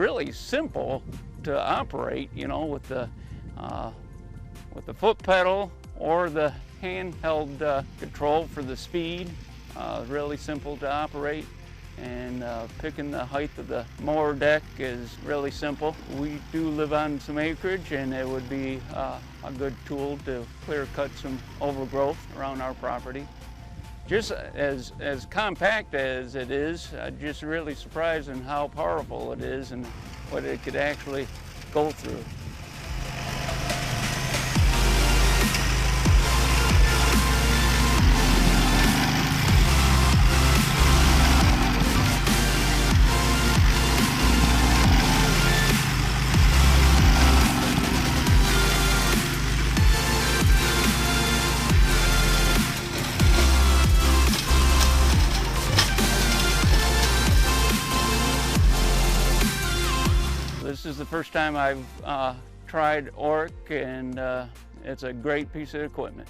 really simple to operate, you know, with the foot pedal or the handheld control for the speed. Really simple to operate. And picking the height of the mower deck is really simple. We do live on some acreage, and it would be a good tool to clear cut some overgrowth around our property. Just as compact as it is, just really surprising how powerful it is and what it could actually go through. This is the first time I've tried Orec, and it's a great piece of equipment.